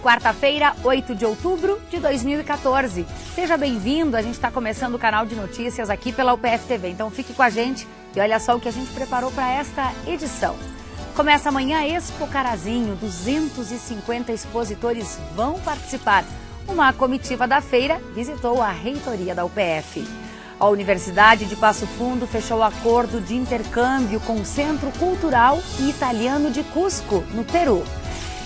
Quarta-feira, 8 de outubro de 2014. Seja bem-vindo, a gente está começando o canal de notícias aqui pela UPF TV. Então fique com a gente e olha só o que a gente preparou para esta edição. Começa amanhã a Expo Carazinho, 250 expositores vão participar. Uma comitiva da feira visitou a reitoria da UPF. A Universidade de Passo Fundo fechou acordo de intercâmbio com o Centro Cultural e Italiano de Cusco, no Peru.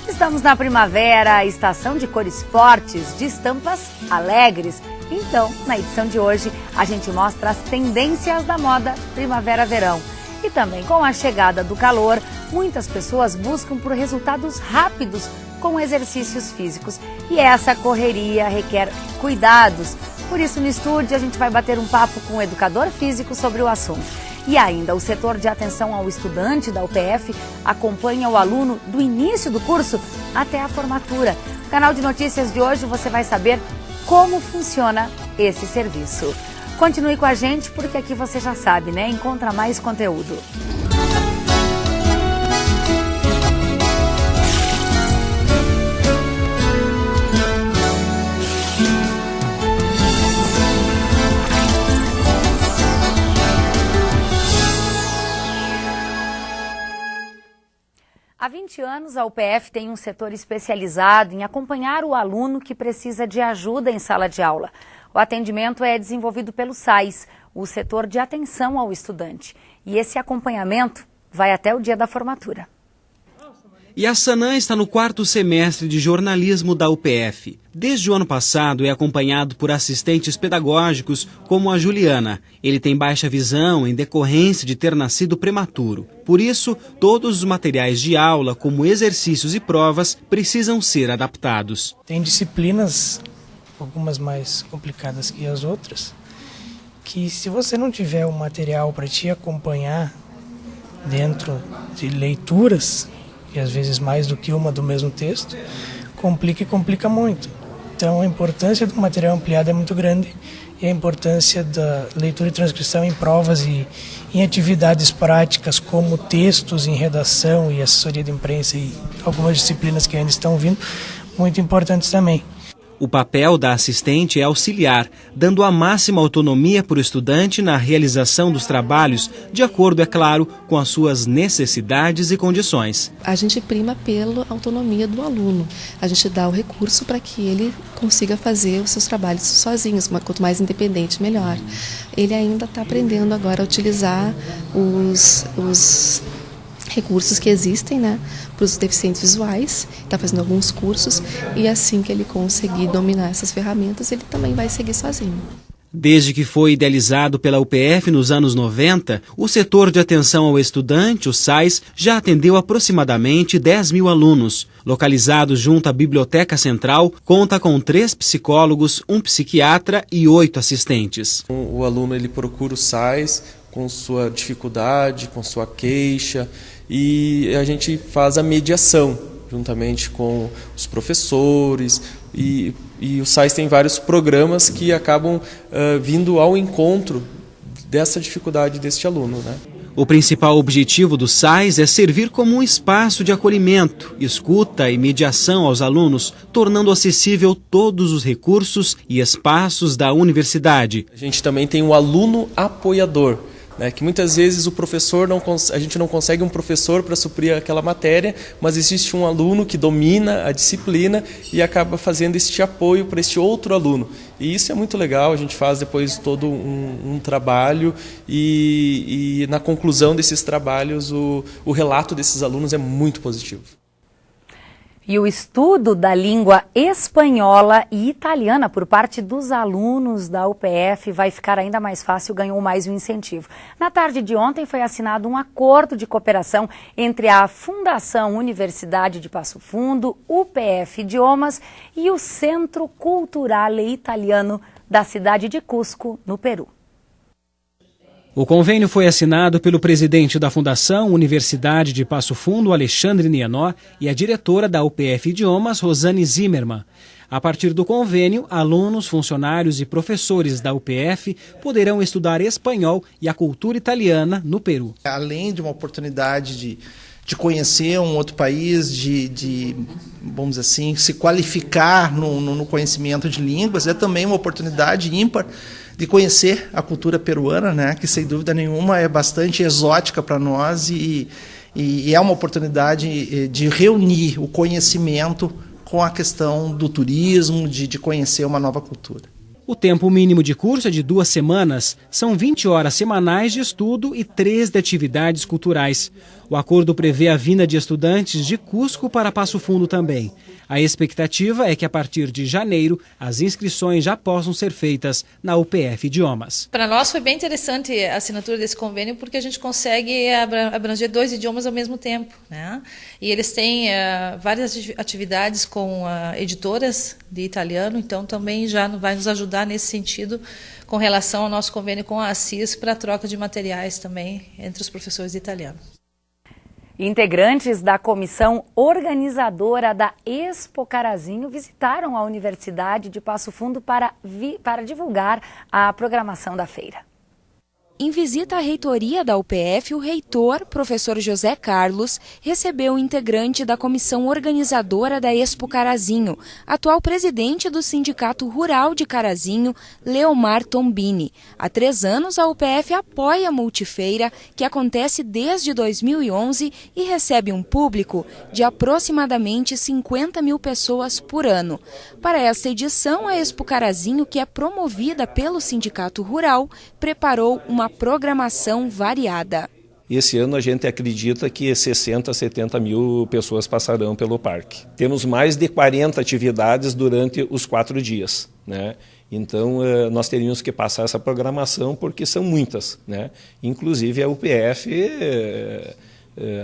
Estamos na primavera, estação de cores fortes, de estampas alegres. Então, na edição de hoje, a gente mostra as tendências da moda primavera-verão. E também com a chegada do calor, muitas pessoas buscam por resultados rápidos com exercícios físicos. E essa correria requer cuidados. Por isso, no estúdio, a gente vai bater um papo com um educador físico sobre o assunto. E ainda, o setor de atenção ao estudante da UPF acompanha o aluno do início do curso até a formatura. No canal de notícias de hoje você vai saber como funciona esse serviço. Continue com a gente porque aqui você já sabe, né? Encontra mais conteúdo. Há 20 anos, a UPF tem um setor especializado em acompanhar o aluno que precisa de ajuda em sala de aula. O atendimento é desenvolvido pelo SAIS, o setor de atenção ao estudante. E esse acompanhamento vai até o dia da formatura. E a Sanã está no 4º semestre de jornalismo da UPF. Desde o ano passado é acompanhado por assistentes pedagógicos como a Juliana. Ele tem baixa visão em decorrência de ter nascido prematuro. Por isso, todos os materiais de aula, como exercícios e provas, precisam ser adaptados. Tem disciplinas, algumas mais complicadas que as outras, que se você não tiver o material para te acompanhar dentro de leituras, e às vezes mais do que uma do mesmo texto, complica muito. Então a importância do material ampliado é muito grande e a importância da leitura e transcrição em provas e em atividades práticas como textos em redação e assessoria de imprensa e algumas disciplinas que ainda estão vindo, muito importantes também. O papel da assistente é auxiliar, dando a máxima autonomia para o estudante na realização dos trabalhos, de acordo, é claro, com as suas necessidades e condições. A gente prima pela autonomia do aluno. A gente dá o recurso para que ele consiga fazer os seus trabalhos sozinhos, quanto mais independente, melhor. Ele ainda está aprendendo agora a utilizar os recursos que existem, né, para os deficientes visuais, está fazendo alguns cursos e assim que ele conseguir dominar essas ferramentas, ele também vai seguir sozinho. Desde que foi idealizado pela UPF nos anos 90, o setor de atenção ao estudante, o SAIS, já atendeu aproximadamente 10 mil alunos. Localizado junto à Biblioteca Central, conta com 3 psicólogos, 1 psiquiatra e 8 assistentes. O aluno ele procura o SAIS com sua dificuldade, com sua queixa, e a gente faz a mediação juntamente com os professores e o SAIS tem vários programas que acabam vindo ao encontro dessa dificuldade deste aluno, né? O principal objetivo do SAIS é servir como um espaço de acolhimento, escuta e mediação aos alunos, tornando acessível todos os recursos e espaços da universidade. A gente também tem um aluno apoiador, né, que muitas vezes o professor a gente não consegue um professor para suprir aquela matéria, mas existe um aluno que domina a disciplina e acaba fazendo este apoio para este outro aluno. E isso é muito legal, a gente faz depois todo um trabalho e na conclusão desses trabalhos o relato desses alunos é muito positivo. E o estudo da língua espanhola e italiana por parte dos alunos da UPF vai ficar ainda mais fácil, ganhou mais um incentivo. Na tarde de ontem foi assinado um acordo de cooperação entre a Fundação Universidade de Passo Fundo, UPF Idiomas e o Centro Cultural Italiano da cidade de Cusco, no Peru. O convênio foi assinado pelo presidente da Fundação Universidade de Passo Fundo, Alexandre Nienó, e a diretora da UPF Idiomas, Rosane Zimmermann. A partir do convênio, alunos, funcionários e professores da UPF poderão estudar espanhol e a cultura italiana no Peru. Além de uma oportunidade de conhecer um outro país, vamos dizer assim, se qualificar no conhecimento de línguas, é também uma oportunidade ímpar de conhecer a cultura peruana, né, que sem dúvida nenhuma é bastante exótica para nós e é uma oportunidade de reunir o conhecimento com a questão do turismo, de conhecer uma nova cultura. O tempo mínimo de curso é de 2 semanas, são 20 horas semanais de estudo e 3 de atividades culturais. O acordo prevê a vinda de estudantes de Cusco para Passo Fundo também. A expectativa é que a partir de janeiro as inscrições já possam ser feitas na UPF Idiomas. Para nós foi bem interessante a assinatura desse convênio porque a gente consegue abranger 2 idiomas ao mesmo tempo, né? E eles têm várias atividades com editoras de italiano, então também já vai nos ajudar nesse sentido com relação ao nosso convênio com a Assis para a troca de materiais também entre os professores de italiano. Integrantes da comissão organizadora da Expo Carazinho visitaram a Universidade de Passo Fundo para divulgar a programação da feira. Em visita à reitoria da UPF, o reitor, professor José Carlos, recebeu o integrante da comissão organizadora da Expo Carazinho, atual presidente do Sindicato Rural de Carazinho, Leomar Tombini. Há 3 anos, a UPF apoia a multifeira, que acontece desde 2011 e recebe um público de aproximadamente 50 mil pessoas por ano. Para esta edição, a Expo Carazinho, que é promovida pelo Sindicato Rural, preparou uma programação variada. Esse ano a gente acredita que 60 a 70 mil pessoas passarão pelo parque. Temos mais de 40 atividades durante os 4 dias, né? Então nós teríamos que passar essa programação porque são muitas, né? Inclusive a UPF,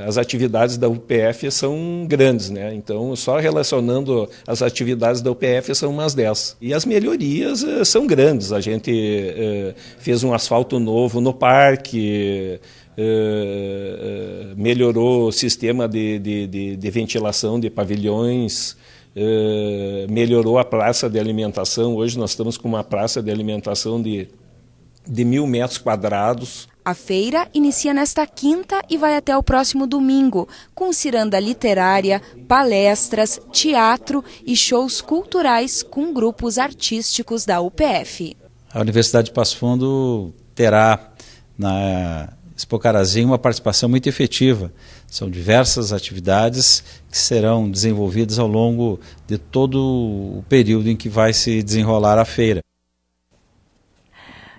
as atividades da UPF são grandes, né? Então só relacionando as atividades da UPF são umas 10. E as melhorias são grandes. A gente fez um asfalto novo no parque, melhorou o sistema de ventilação de pavilhões, melhorou a praça de alimentação. Hoje nós estamos com uma praça de alimentação de 1.000 metros quadrados. A feira inicia nesta quinta e vai até o próximo domingo, com ciranda literária, palestras, teatro e shows culturais com grupos artísticos da UPF. A Universidade de Passo Fundo terá na Expo Carazinho uma participação muito efetiva. São diversas atividades que serão desenvolvidas ao longo de todo o período em que vai se desenrolar a feira.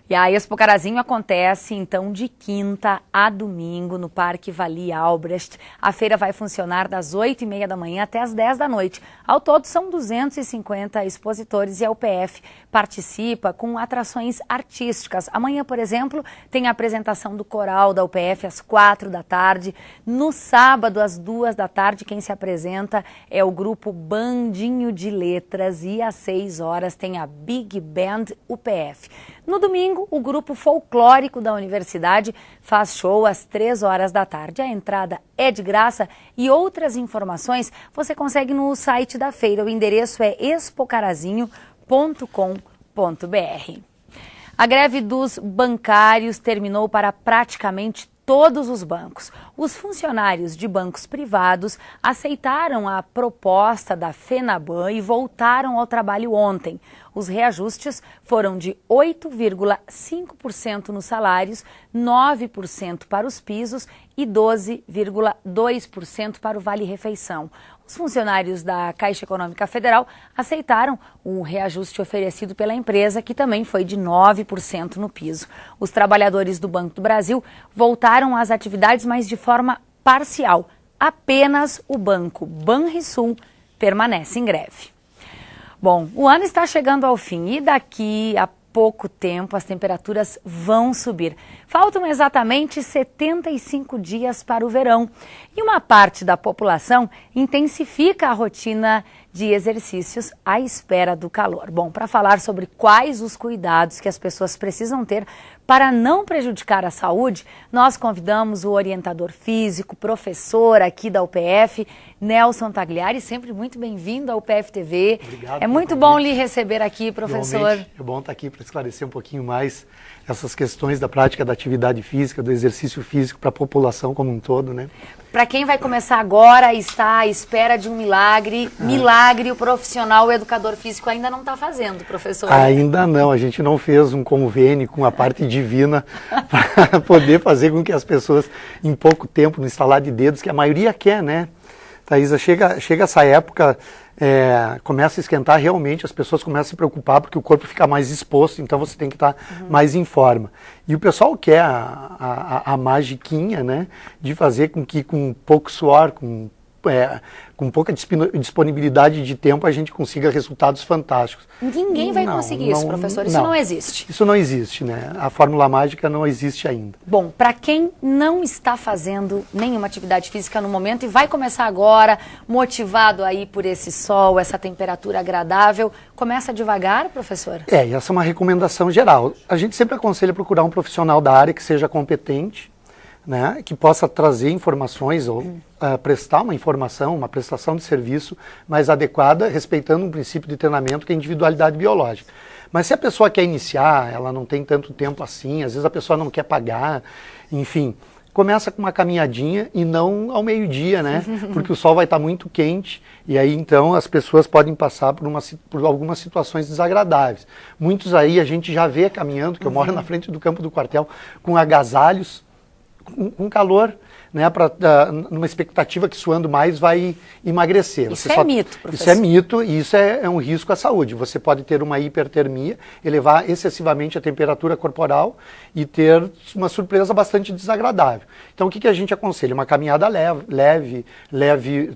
E a Expo Carazinho acontece, então, de quinta a domingo no Parque Vali Albrecht. A feira vai funcionar das 8h30 da manhã até as 10 da noite. Ao todo, são 250 expositores e a UPF participa com atrações artísticas. Amanhã, por exemplo, tem a apresentação do coral da UPF às 4 da tarde. No sábado, às 2 da tarde, quem se apresenta é o grupo Bandinho de Letras e às 6 horas tem a Big Band UPF. No domingo, o grupo folclórico da universidade faz show às 3 horas da tarde. A entrada é de graça e outras informações você consegue no site da feira. O endereço é expocarazinho.com.br. A greve dos bancários terminou para praticamente todos os bancos. Os funcionários de bancos privados aceitaram a proposta da FENABAN e voltaram ao trabalho ontem. Os reajustes foram de 8,5% nos salários, 9% para os pisos e 12,2% para o vale-refeição. Os funcionários da Caixa Econômica Federal aceitaram o reajuste oferecido pela empresa, que também foi de 9% no piso. Os trabalhadores do Banco do Brasil voltaram às atividades, mas de forma parcial. Apenas o Banco Banrisul permanece em greve. Bom, o ano está chegando ao fim e daqui a pouco tempo as temperaturas vão subir. Faltam exatamente 75 dias para o verão e uma parte da população intensifica a rotina de exercícios à espera do calor. Bom, para falar sobre quais os cuidados que as pessoas precisam ter Para não prejudicar a saúde, nós convidamos o orientador físico, professor aqui da UPF, Nelson Tagliari, sempre muito bem-vindo ao UPF TV. Obrigado. É muito bom lhe receber aqui, professor. Realmente, é bom estar aqui para esclarecer um pouquinho mais essas questões da prática da atividade física, do exercício físico para a população como um todo, né? Para quem vai começar agora, está à espera de um milagre. Milagre, o profissional, o educador físico ainda não está fazendo, professor. Ainda não, a gente não fez um convênio com a parte divina para poder fazer com que as pessoas, em pouco tempo, no instalar de dedos, que a maioria quer, né? Thaisa, chega essa época, começa a esquentar realmente, as pessoas começam a se preocupar porque o corpo fica mais exposto, então você tem que estar mais em forma. E o pessoal quer a magiquinha, né, de fazer com que com pouco suor, com pouca disponibilidade de tempo, a gente consiga resultados fantásticos. Ninguém vai conseguir isso, professor. Isso não existe. Isso não existe, né? A fórmula mágica não existe ainda. Bom, para quem não está fazendo nenhuma atividade física no momento e vai começar agora, motivado aí por esse sol, essa temperatura agradável, começa devagar, professor? E essa é uma recomendação geral. A gente sempre aconselha procurar um profissional da área que seja competente, né, que possa trazer informações ou prestar uma informação, uma prestação de serviço mais adequada, respeitando um princípio de treinamento que é a individualidade biológica. Mas se a pessoa quer iniciar, ela não tem tanto tempo assim, às vezes a pessoa não quer pagar, enfim, começa com uma caminhadinha e não ao meio-dia, né, porque o sol vai estar muito quente e aí então as pessoas podem passar por algumas situações desagradáveis. Muitos aí a gente já vê caminhando, que eu moro na frente do campo do quartel, com agasalhos, com calor, né, numa expectativa que suando mais vai emagrecer. Isso é mito, professor. Isso é mito e isso é um risco à saúde. Você pode ter uma hipertermia, elevar excessivamente a temperatura corporal e ter uma surpresa bastante desagradável. Então o que a gente aconselha? Uma caminhada leve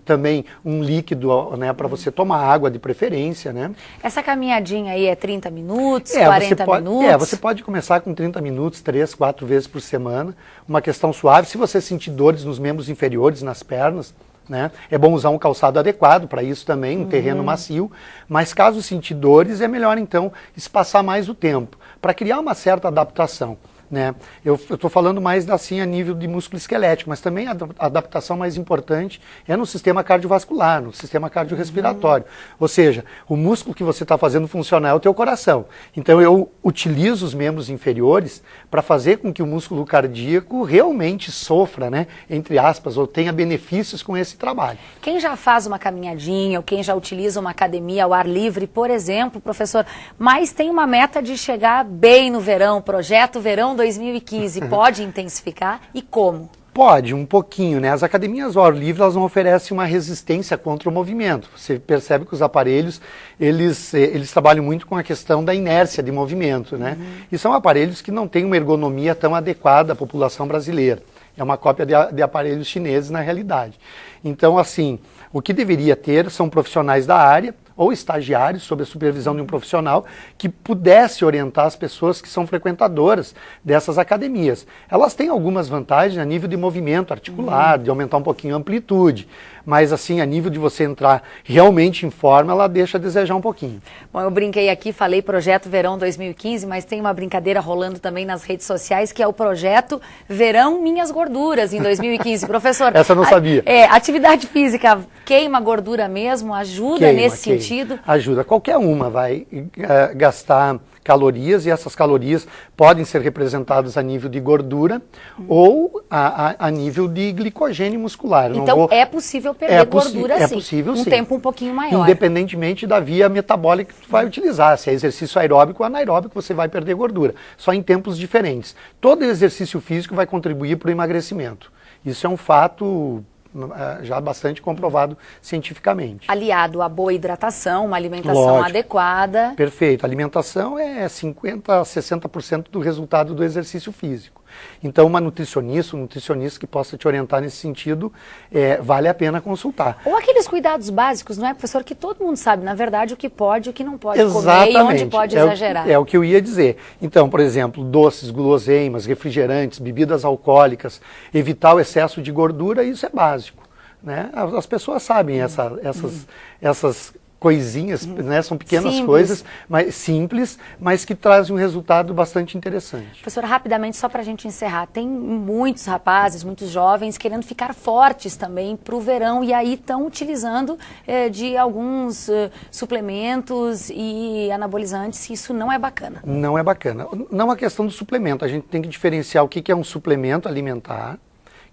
também um líquido, né, para você tomar água de preferência, né? Essa caminhadinha aí é 30 minutos, 40 minutos? Você pode começar com 30 minutos, 3, 4 vezes por semana, uma questão suave. Se você sentir dores nos membros inferiores, nas pernas, né, é bom usar um calçado adequado para isso também, um terreno macio, mas caso sentir dores, é melhor então espaçar mais o tempo, para criar uma certa adaptação. Né? Eu estou falando mais assim a nível de músculo esquelético, mas também a adaptação mais importante é no sistema cardiovascular, no sistema cardiorrespiratório. Ou seja, o músculo que você está fazendo funcionar é o teu coração. Então eu utilizo os membros inferiores para fazer com que o músculo cardíaco realmente sofra, né, entre aspas, ou tenha benefícios com esse trabalho. Quem já faz uma caminhadinha, ou quem já utiliza uma academia ao ar livre, por exemplo, professor, mas tem uma meta de chegar bem no verão, projeto verão 2015, pode intensificar e como? Pode, um pouquinho, né? As academias ao ar livre, elas não oferecem uma resistência contra o movimento. Você percebe que os aparelhos, eles trabalham muito com a questão da inércia de movimento, né? E são aparelhos que não têm uma ergonomia tão adequada à população brasileira. É uma cópia de aparelhos chineses na realidade. Então, assim, o que deveria ter são profissionais da área, ou estagiários, sob a supervisão de um profissional, que pudesse orientar as pessoas que são frequentadoras dessas academias. Elas têm algumas vantagens a nível de movimento articular, de aumentar um pouquinho a amplitude, mas assim, a nível de você entrar realmente em forma, ela deixa a desejar um pouquinho. Bom, eu brinquei aqui, falei Projeto Verão 2015, mas tem uma brincadeira rolando também nas redes sociais, que é o Projeto Verão Minhas Gorduras, em 2015. Professor, essa eu não sabia. Atividade física queima gordura mesmo? Ajuda nesse sentido? Ajuda. Qualquer uma vai gastar calorias e essas calorias podem ser representadas a nível de gordura ou a nível de glicogênio muscular. Então é possível perder gordura sim. É possível sim. Um tempo um pouquinho maior. Independentemente da via metabólica que tu vai utilizar. Se é exercício aeróbico ou anaeróbico, você vai perder gordura. Só em tempos diferentes. Todo exercício físico vai contribuir para o emagrecimento. Isso é um fato já bastante comprovado cientificamente. Aliado à boa hidratação, uma alimentação adequada. Perfeito. A alimentação é 50% a 60% do resultado do exercício físico. Então, uma nutricionista, um nutricionista que possa te orientar nesse sentido, vale a pena consultar. Ou aqueles cuidados básicos, não é, professor, que todo mundo sabe, na verdade, o que pode e o que não pode Exatamente. Comer e onde pode exagerar. É o que eu ia dizer. Então, por exemplo, doces, guloseimas, refrigerantes, bebidas alcoólicas, evitar o excesso de gordura, isso é básico. Né? As pessoas sabem essas coisinhas, né? São pequenas Simples. coisas, mas simples, mas que trazem um resultado bastante interessante. Professora, rapidamente, só para a gente encerrar, tem muitos rapazes, muitos jovens querendo ficar fortes também para o verão e aí estão utilizando de alguns suplementos e anabolizantes, isso não é bacana. Não é bacana. Não é questão do suplemento, a gente tem que diferenciar o que é um suplemento alimentar,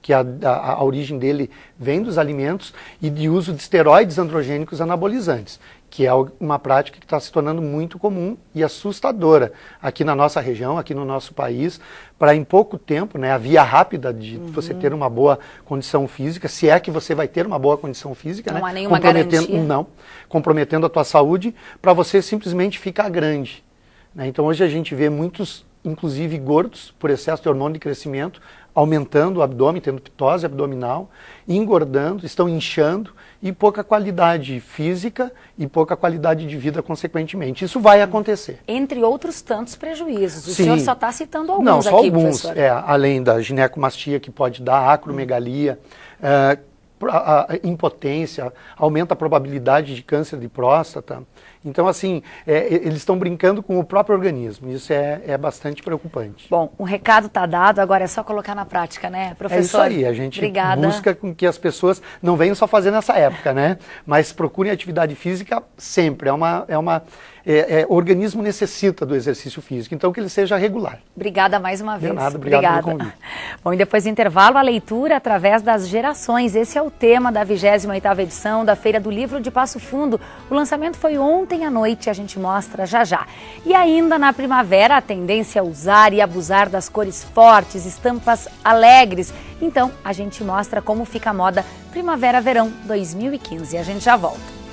que a origem dele vem dos alimentos, e de uso de esteroides androgênicos anabolizantes, que é uma prática que está se tornando muito comum e assustadora aqui na nossa região, aqui no nosso país, para em pouco tempo, né, a via rápida de você ter uma boa condição física, se é que você vai ter uma boa condição física, não né, há nenhuma garantia. Não, comprometendo a tua saúde, para você simplesmente ficar grande. Né? Então hoje a gente vê muitos, inclusive gordos, por excesso de hormônio de crescimento, aumentando o abdômen, tendo pitose abdominal, engordando, estão inchando e pouca qualidade física e pouca qualidade de vida consequentemente. Isso vai acontecer. Entre outros tantos prejuízos. O Sim. senhor só está citando alguns Não, só aqui, alguns. professor. Além da ginecomastia, que pode dar acromegalia, a impotência, aumenta a probabilidade de câncer de próstata. Então, assim, eles estão brincando com o próprio organismo. Isso é bastante preocupante. Bom, o recado está dado, agora é só colocar na prática, né, professor? É isso aí, a gente Obrigada. busca com que as pessoas não venham só fazer nessa época, né? Mas procurem atividade física sempre. O organismo necessita do exercício físico, então que ele seja regular. Obrigada mais uma vez. De nada, obrigado pelo convite. Bom, e depois do intervalo, a leitura através das gerações. Esse é o tema da 28ª edição da Feira do Livro de Passo Fundo. O lançamento foi ontem à noite, a gente mostra já já. E ainda na primavera, a tendência é usar e abusar das cores fortes, estampas alegres. Então, a gente mostra como fica a moda Primavera-Verão 2015. A gente já volta.